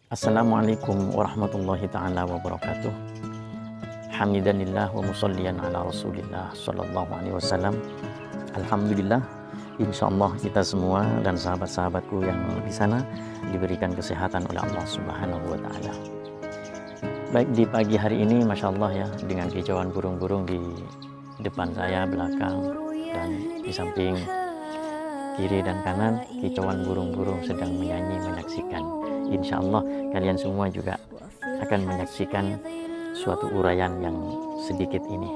Assalamualaikum warahmatullahi ta'ala wabarakatuh. Hamidanillah wa musallian ala rasulillah sallallahu alaihi wasallam. Alhamdulillah, insyaallah kita semua dan sahabat-sahabatku yang di sana diberikan kesehatan oleh Allah Subhanahu wa ta'ala. Baik, di pagi hari ini Masya Allah ya, dengan kicauan burung-burung di depan saya, belakang, dan di samping kiri dan kanan, kicauan burung-burung sedang menyanyi menyaksikan. Insya Allah kalian semua juga akan menyaksikan suatu uraian yang sedikit ini.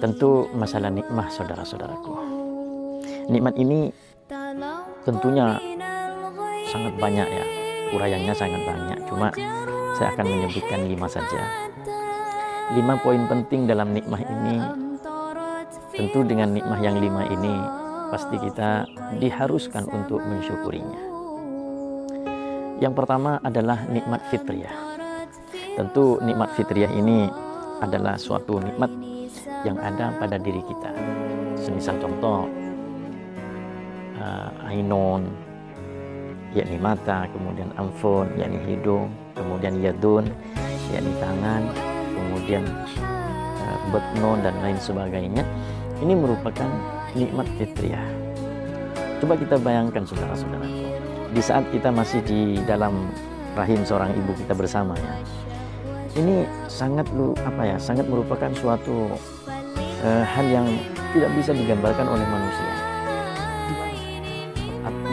Tentu masalah nikmat, saudara-saudaraku. Nikmat ini tentunya sangat banyak ya, uraiannya sangat banyak. Cuma saya akan menyebutkan 5 saja. 5 poin penting dalam nikmat ini. Tentu dengan nikmat yang 5 ini pasti kita diharuskan untuk mensyukurinya. Yang pertama adalah nikmat fitriyah. Tentu nikmat fitriyah ini adalah suatu nikmat yang ada pada diri kita. Semisal contoh, ainun, yakni mata, kemudian anfun, yakni hidung, kemudian yadun, yakni tangan, kemudian batnon dan lain sebagainya. Ini merupakan nikmat fitriyah. Coba kita bayangkan saudara-saudaraku, di saat kita masih di dalam rahim seorang ibu kita bersama ya, ini sangat merupakan suatu hal yang tidak bisa digambarkan oleh manusia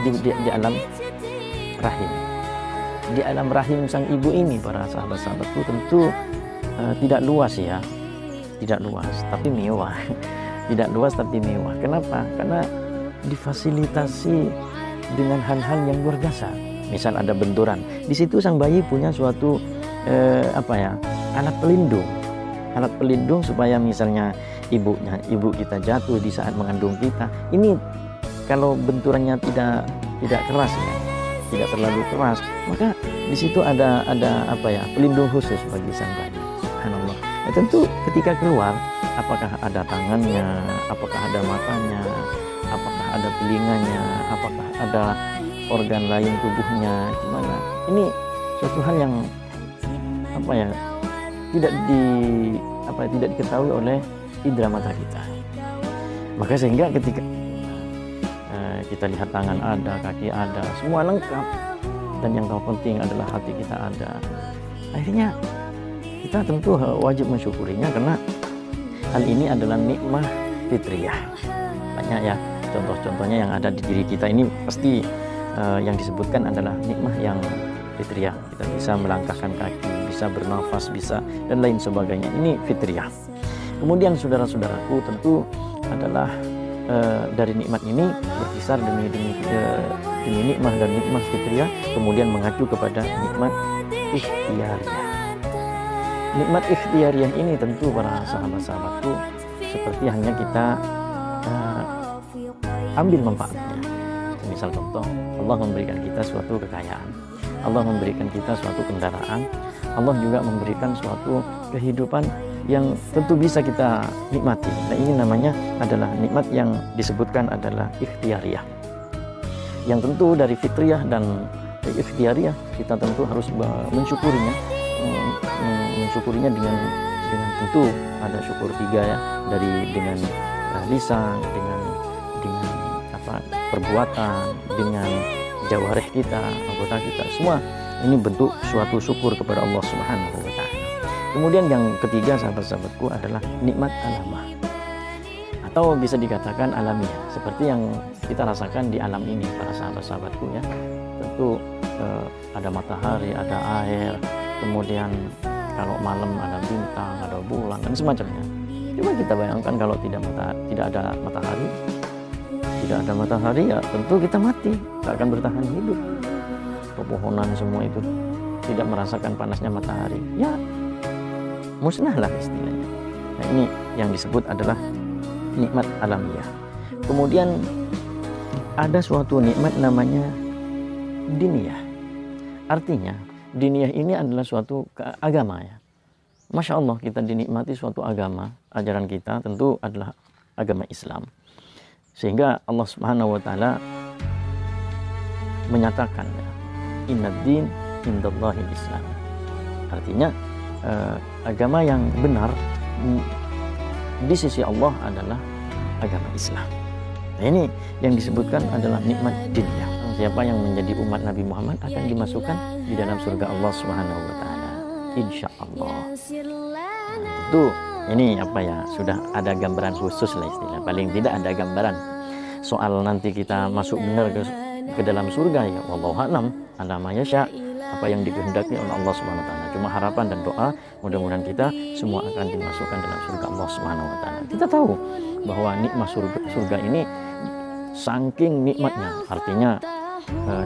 di alam rahim. Di alam rahim sang ibu ini, para sahabat-sahabatku, tentu tidak luas ya, tidak luas tapi mewah. Tidak luas tapi mewah. Kenapa? Karena difasilitasi dengan hal-hal yang luar biasa. Misal ada benturan, di situ sang bayi punya suatu alat pelindung supaya misalnya ibu kita jatuh di saat mengandung kita. Ini kalau benturannya tidak keras ya, tidak terlalu keras, maka di situ ada pelindung khusus bagi sang bayi. Subhanallah. Nah, tentu ketika keluar, apakah ada tangannya, apakah ada matanya, apakah ada telinganya, apakah ada organ lain tubuhnya, gimana? Ini suatu hal yang tidak diketahui oleh indera mata kita. Maka sehingga ketika kita lihat tangan ada, kaki ada, semua lengkap, dan yang terpenting adalah hati kita ada. Akhirnya kita tentu wajib mensyukurinya karena hal ini adalah nikmat fitriyah. Banyak ya contoh-contohnya yang ada di diri kita ini, pasti yang disebutkan adalah nikmat yang fitriyah. Kita bisa melangkahkan kaki, bisa bernafas, bisa dan lain sebagainya. Ini fitriyah. Kemudian saudara-saudaraku, tentu adalah dari nikmat ini berkisar demi nikmat dan nikmat fitriyah, kemudian mengacu kepada nikmat ikhtiyariyah. Nikmat ikhtiyariyah ini tentu para sahabat-sahabatku seperti hanya kita ambil manfaatnya. Misal contoh, Allah memberikan kita suatu kekayaan, Allah memberikan kita suatu kendaraan, Allah juga memberikan suatu kehidupan yang tentu bisa kita nikmati. Nah, ini namanya adalah nikmat yang disebutkan adalah ikhtiyariyah. Yang tentu dari fitriyah dan ikhtiyariyah kita tentu harus mensyukurinya. Mensyukurinya dengan tentu ada syukur 3 ya, dengan lisan, dengan perbuatan, dengan jawarih kita, anggota kita, semua ini bentuk suatu syukur kepada Allah Subhanahu wa ta'ala. Kemudian yang ketiga sahabat-sahabatku adalah nikmat alamah, atau bisa dikatakan alamiah, seperti yang kita rasakan di alam ini para sahabat-sahabatku ya. Tentu ada matahari, ada air, kemudian kalau malam ada bintang, ada bulan dan semacamnya. Coba kita bayangkan kalau tidak ada matahari ya tentu kita mati, tidak akan bertahan hidup. Pepohonan semua itu tidak merasakan panasnya matahari, ya musnahlah istilahnya. Nah, ini yang disebut adalah nikmat alamiah. Kemudian ada suatu nikmat namanya diniyah. Artinya diniyah ini adalah suatu agama ya. Masya Allah, kita dinikmati suatu agama, ajaran kita tentu adalah agama Islam. Sehingga Allah Subhanahu wa ta'ala menyatakan, Innad din indallahi Islam. Artinya agama yang benar di sisi Allah adalah agama Islam. Nah, ini yang disebutkan adalah nikmat dunia. Siapa yang menjadi umat Nabi Muhammad akan dimasukkan di dalam surga Allah Subhanahu wa taala. Insya Allah. Itu ini apa ya, sudah ada gambaran khusus lah istilah. Paling tidak ada gambaran soal nanti kita masuk benar ke dalam surga ya wallahu a'lam, ala ma yasha, apa yang dikehendaki oleh Allah Subhanahu wa taala. Cuma harapan dan doa mudah-mudahan kita semua akan dimasukkan dalam surga Allah Subhanahu wa taala. Kita tahu bahwa nikmat surga ini saking nikmatnya, artinya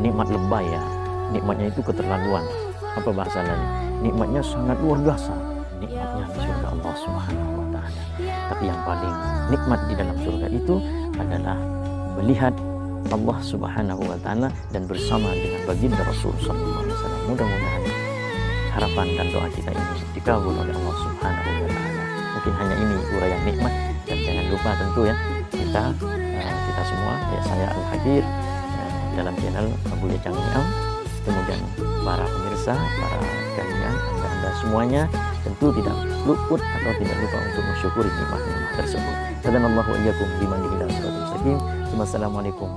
nikmat lebay ya. Nikmatnya itu keterlaluan. Apa bahasanya? Nikmatnya sangat luar biasa. Nikmatnya di surga Allah Subhanahu wa taala. Tapi yang paling nikmat di dalam surga itu adalah melihat Allah Subhanahu wa taala dan bersama dengan baginda Rasul sallallahu alaihi wasallam. Mudah-mudahan harapan dan doa kita ini dikabul oleh Allah Subhanahu wa taala. Mungkin hanya ini uraian nikmat, dan jangan lupa tentu ya kita semua ya, saya Al-Hakir dalam channel Abu Yacang Niam, kemudian para pemirsa, para kalian, anda semuanya tentu tidak luput atau tidak lupa untuk mensyukuri nikmat tersebut. Sallallahu alaihi wa sallam. Wassalamualaikum